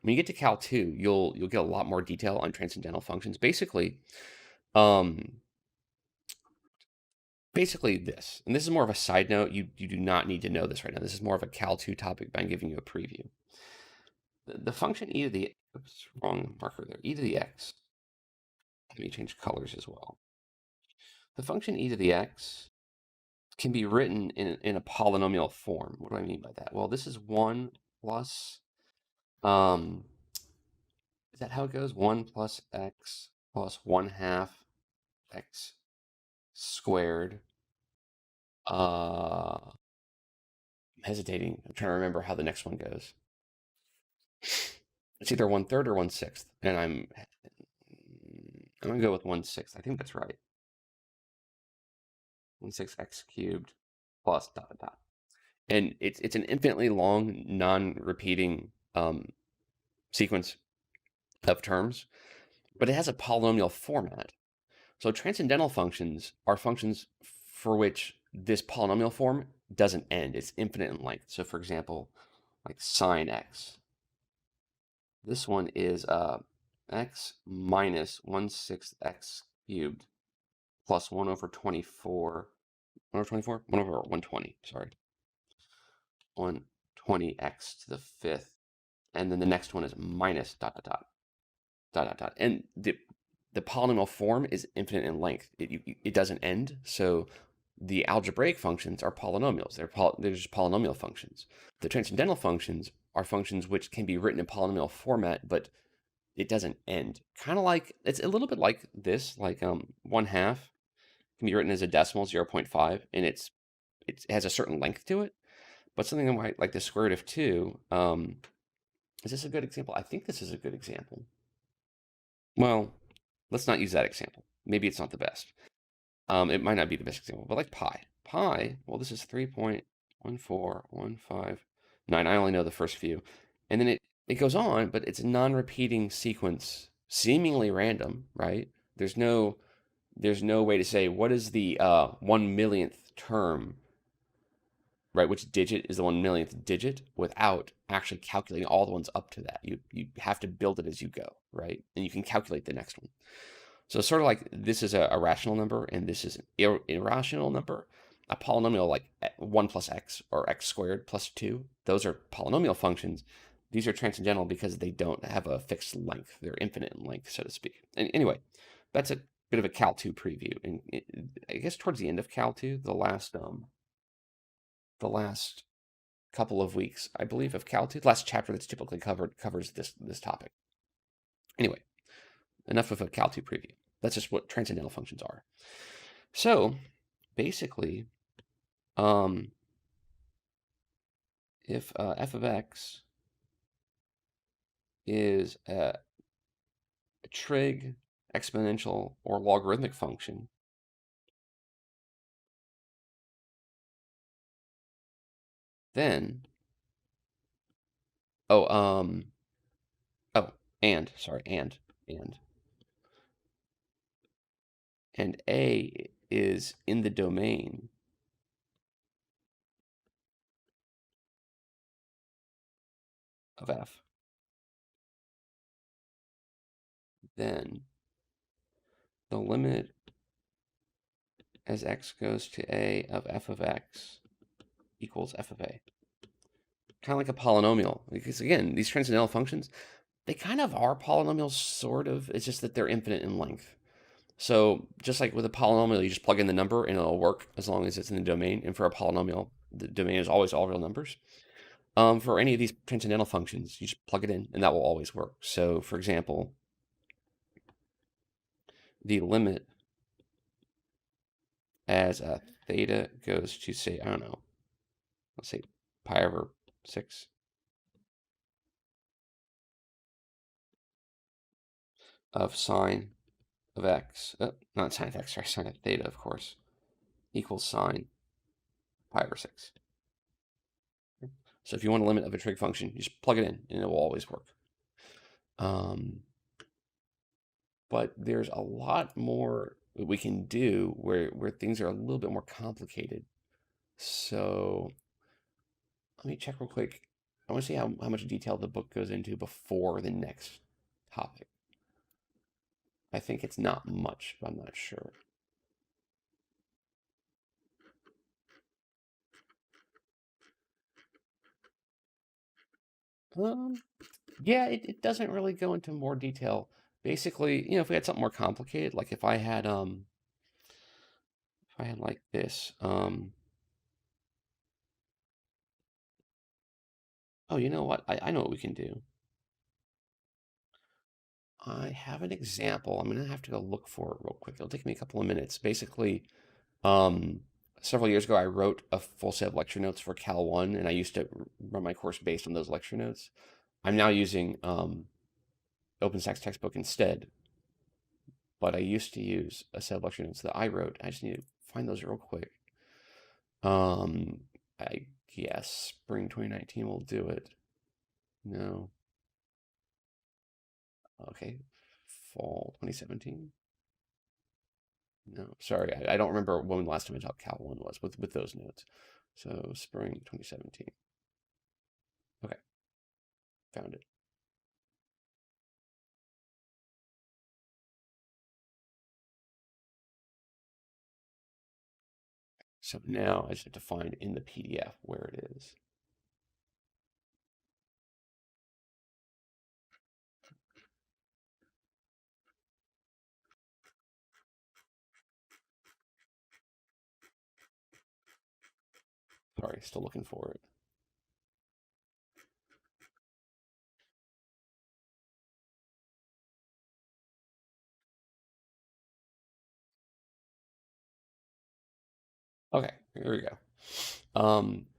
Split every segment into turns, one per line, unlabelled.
When you get to Cal 2, you'll get a lot more detail on transcendental functions. Um, basically this, and this is more of a side note. You do not need to know this right now. This is more of a Cal 2 topic, but I'm giving you a preview. The function e to the, oops, wrong marker there, e to the x. Let me change colors as well. The function e to the x can be written in a polynomial form. What do I mean by that? Well, this is 1 plus, is that how it goes? 1 plus x plus 1/2 x squared. I'm hesitating. I'm trying to remember how the next one goes. It's either 1/3 or 1/6, and I'm gonna go with 1/6. I think that's right. 1/6 x cubed plus dot dot dot. And it's an infinitely long, non-repeating sequence of terms, but it has a polynomial format. So transcendental functions are functions for which this polynomial form doesn't end. It's infinite in length. So for example, like sine x. This one is x minus 1/6 x cubed plus 1 over 24. 1 over 24? 1 over 120, sorry. 120x to the fifth. And then the next one is minus dot dot dot dot dot dot. And the polynomial form is infinite in length. It doesn't end. So the algebraic functions are polynomials. They're just polynomial functions. The transcendental functions are functions which can be written in polynomial format, but it doesn't end. Kind of like, it's a little bit like this, like 1/2 can be written as a decimal, 0.5, and it has a certain length to it. But something like the square root of 2, is this a good example? I think this is a good example. Well, let's not use that example. Maybe it's not the best. It might not be the best example, but like pi. Pi, well, this is 3.14159. I only know the first few. And then it goes on, but it's a non-repeating sequence, seemingly random, right? There's no way to say what is the 1/1,000,000th term, right? Which digit is the 1/1,000,000th digit without actually calculating all the ones up to that. You have to build it as you go, right? And you can calculate the next one. So it's sort of like this is a rational number and this is an irrational number. A polynomial like 1 plus x or x squared plus 2, those are polynomial functions. These are transcendental because they don't have a fixed length. They're infinite in length, so to speak. And anyway, that's a bit of a Cal 2 preview. And I guess towards the end of Cal 2, the last couple of weeks, I believe, of Cal 2, the last chapter that's typically covers this topic. Anyway, enough of a Cal 2 preview. That's just what transcendental functions are. So basically, if f of x is a trig, exponential, or logarithmic function, then and a is in the domain of f, then the limit as x goes to a of f of x equals f of a. Kind of like a polynomial, because again, these transcendental functions, they kind of are polynomials, sort of. It's just that they're infinite in length. So just like with a polynomial, you just plug in the number and it'll work as long as it's in the domain. And for a polynomial, the domain is always all real numbers. For any of these transcendental functions, you just plug it in and that will always work. So for example, the limit as theta goes to, say, I don't know, let's say pi over 6 of sine of x, not sine of x, sorry, sine of theta, of course, equals sine pi over 6. So if you want a limit of a trig function, you just plug it in and it will always work. But there's a lot more that we can do where things are a little bit more complicated. So let me check real quick. I want to see how much detail the book goes into before the next topic. I think it's not much, but I'm not sure. Yeah, it doesn't really go into more detail. Basically, if we had something more complicated, like if I had like this, oh, you know what? I know what we can do. I have an example. I'm gonna have to go look for it real quick. It'll take me a couple of minutes. Basically, um, several years ago, I wrote a full set of lecture notes for Cal 1, and I used to run my course based on those lecture notes. I'm now using OpenStax textbook instead, but I used to use a set of lecture notes that I wrote. I just need to find those real quick. I guess spring 2019 will do it. No. Okay. Fall 2017. No, sorry, I don't remember when the last time I taught Cal 1 was with those notes. So spring 2017. Okay, found it. So now I just have to find in the PDF where it is. Sorry, still looking for it. Okay, here we go.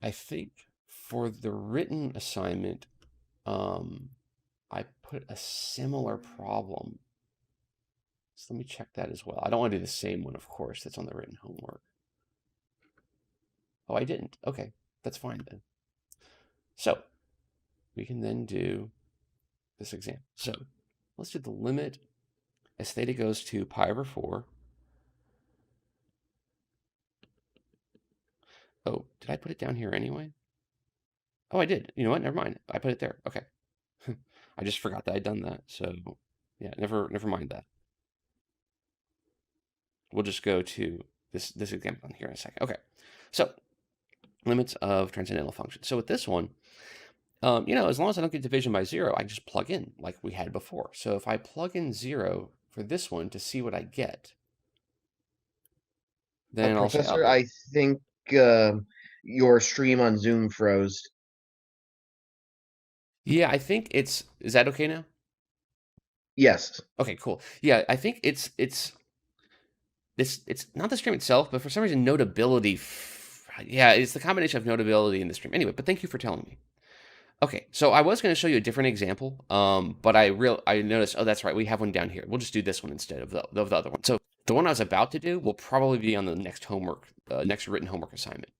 I think for the written assignment, I put a similar problem. So let me check that as well. I don't want to do the same one, of course, that's on the written homework. Oh, I didn't. Okay, that's fine then. So we can then do this example. So let's do the limit as theta goes to pi over 4. Oh, did I put it down here anyway? Oh, I did. You know what? Never mind. I put it there. Okay. I just forgot that I'd done that. So yeah, never mind that. We'll just go to this example here in a second. Okay. So limits of transcendental functions. So with this one, as long as I don't get division by 0, I just plug in like we had before. So if I plug in 0 for this one to see what I get, then I'll say, oh,
Professor, I think your stream on Zoom froze.
yeah, I think is that okay now?
Yes.
Okay, cool. Yeah, I think it's not the stream itself, but for some reason notability. Yeah, it's the combination of notability and the stream. Anyway, but thank you for telling me. Okay, so I was going to show you a different example, but I noticed. Oh, that's right. We have one down here. We'll just do this one instead of the other one. So the one I was about to do will probably be on the next homework, next written homework assignment.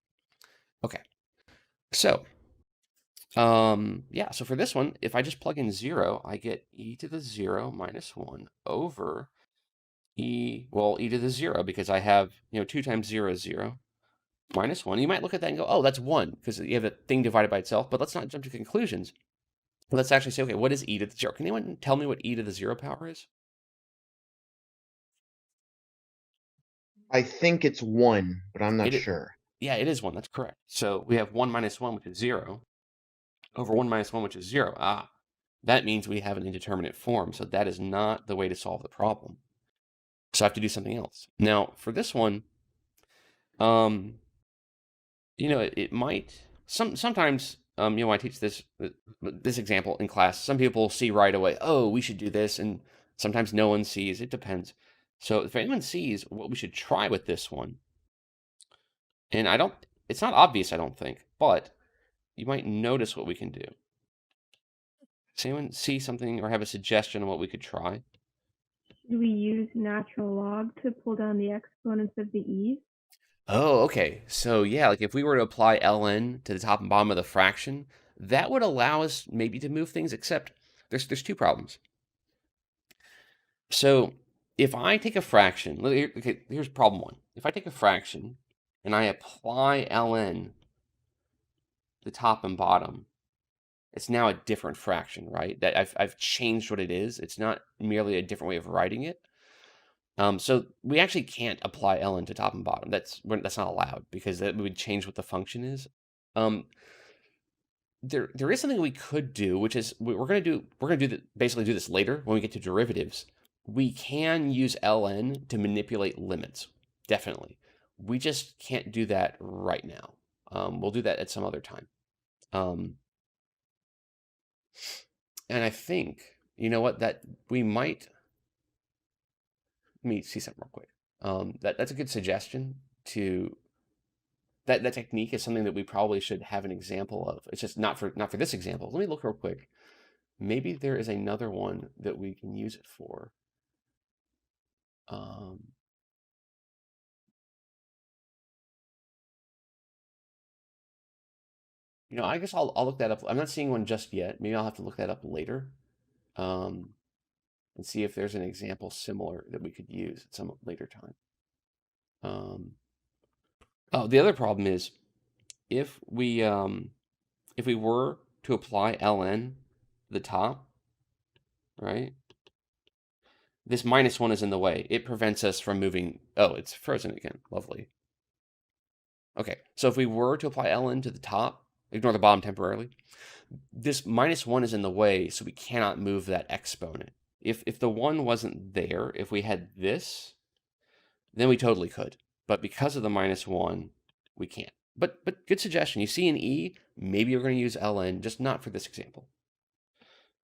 Okay, so yeah. So for this one, if I just plug in 0, I get e to the 0 minus 1 over e to the 0 because I have 2 times 0 is 0 minus 1. You might look at that and go, oh, that's 1 because you have a thing divided by itself. But let's not jump to conclusions. Let's actually say, okay, what is e to the 0? Can anyone tell me what e to the 0 power is?
I think it's 1, but I'm not
It,
sure.
yeah, it is 1. That's correct. So we have 1 minus 1, which is 0, over 1 minus 1, which is 0. Ah, that means we have an indeterminate form. So that is not the way to solve the problem. So I have to do something else. Now, for this one, it might sometimes when I teach this example in class, some people see right away, oh, we should do this, and sometimes no one sees. It depends. So if anyone sees what we should try with this one, and it's not obvious, I don't think, but you might notice what we can do. Does anyone see something or have a suggestion on what we could try?
Should we use natural log to pull down the exponents of the e's?
Oh, okay. So yeah, like if we were to apply ln to the top and bottom of the fraction, that would allow us maybe to move things, except there's two problems. So if I take a fraction, okay, here's problem 1. If I take a fraction and I apply ln the top and bottom, it's now a different fraction, right? That I've changed what it is. It's not merely a different way of writing it. So we actually can't apply ln to top and bottom. That's not allowed because that would change what the function is. There is something we could do, which is we're going to basically do this later when we get to derivatives. We can use ln to manipulate limits, definitely. We just can't do that right now. We'll do that at some other time. And I think, you know what, that we might, let me see something real quick. That's a good suggestion to, that technique is something that we probably should have an example of. It's just not for this example. Let me look real quick. Maybe there is another one that we can use it for. You know, I guess I'll look that up. I'm not seeing one just yet. Maybe I'll have to look that up later, and see if there's an example similar that we could use at some later time. Oh, the other problem is if we were to apply ln to the top, right? This -1 is in the way. It prevents us from moving. Oh, it's frozen again. Lovely. Okay, so if we were to apply ln to the top, ignore the bottom temporarily, this -1 is in the way, so we cannot move that exponent. If the 1 wasn't there, if we had this, then we totally could. But because of the -1, we can't. But good suggestion. You see an E, maybe you're going to use ln, just not for this example.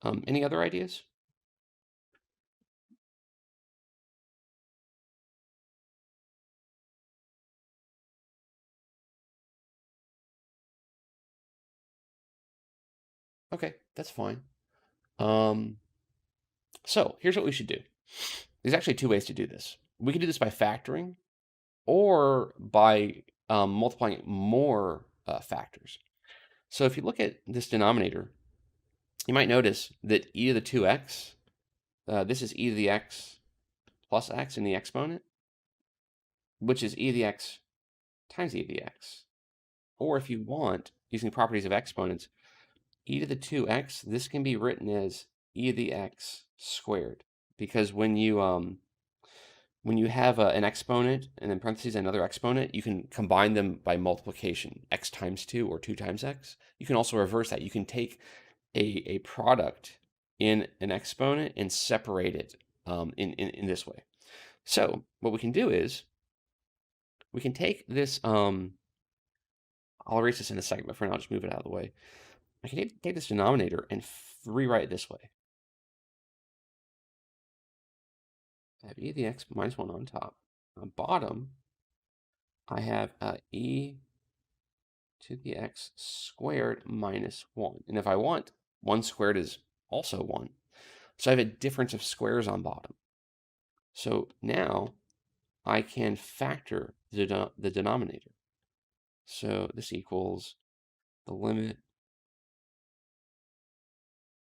Any other ideas? Okay, that's fine. So here's what we should do. There's actually two ways to do this. We can do this by factoring or by multiplying more factors. So if you look at this denominator, you might notice that e to the 2x, this is e to the x plus x in the exponent, which is e to the x times e to the x. Or if you want, using the properties of exponents, e to the 2x, this can be written as e to the x squared. Because when you have an exponent and in parentheses another exponent, you can combine them by multiplication, x times 2 or 2 times x. You can also reverse that. You can take a product in an exponent and separate it in this way. So what we can do is we can take this, I'll erase this in a second, but for now I'll just move it out of the way. I can take this denominator and rewrite it this way. I have e to the x minus 1 on top. On bottom, I have e to the x squared minus 1. And if I want, 1 squared is also 1. So I have a difference of squares on bottom. So now I can factor the denominator. So this equals the limit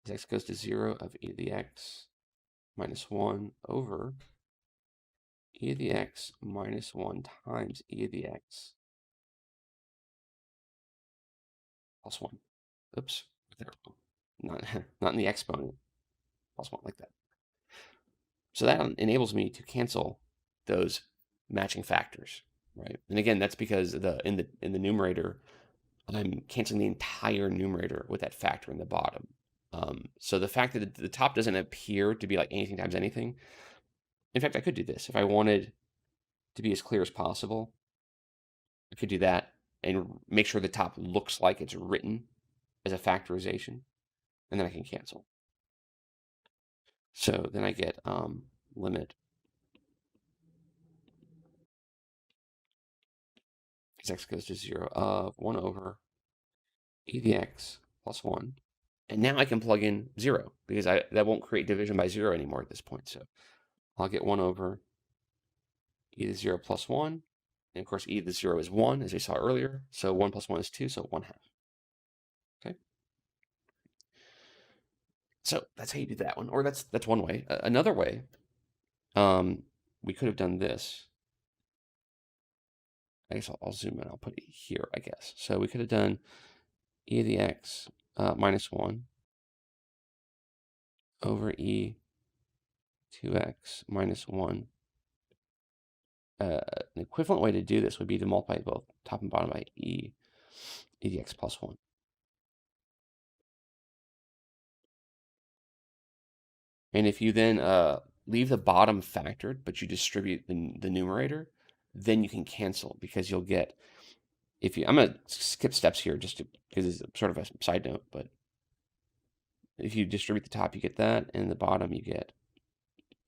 as x goes to 0 of e to the x minus 1 over e to the x minus 1 times e to the x plus 1. Oops, there. Not in the exponent. Plus 1 like that. So that enables me to cancel those matching factors, right? And again, that's because in the numerator, I'm canceling the entire numerator with that factor in the bottom. So the fact that the top doesn't appear to be like anything times anything. In fact, I could do this if I wanted to be as clear as possible. I could do that and make sure the top looks like it's written as a factorization, and then I can cancel. So then I get limit as x goes to 0 of 1 over e to the x plus 1. And now I can plug in 0 because that won't create division by 0 anymore at this point. So I'll get 1 over e to the 0 plus 1. And of course, e to the 0 is 1, as we saw earlier. So 1 plus 1 is 2, so 1/2. Okay. So that's how you do that one. Or that's one way. Another way, we could have done this. I guess I'll zoom in. I'll put it here, I guess. So we could have done e to the x minus 1 over e 2x minus 1. An equivalent way to do this would be to multiply both top and bottom by e dx plus 1. And if you then leave the bottom factored, but you distribute the numerator, then you can cancel, because you'll get, if you, I'm going to skip steps here just because it's sort of a side note, but if you distribute the top, you get that, and the bottom you get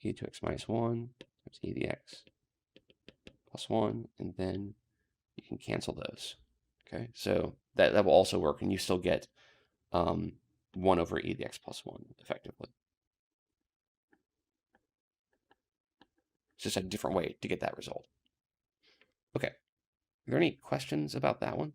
e to x minus 1 times e to the x plus 1, and then you can cancel those. Okay, so that will also work, and you still get 1 over e to the x plus 1 effectively. It's just a different way to get that result. Okay, are there any questions about that one?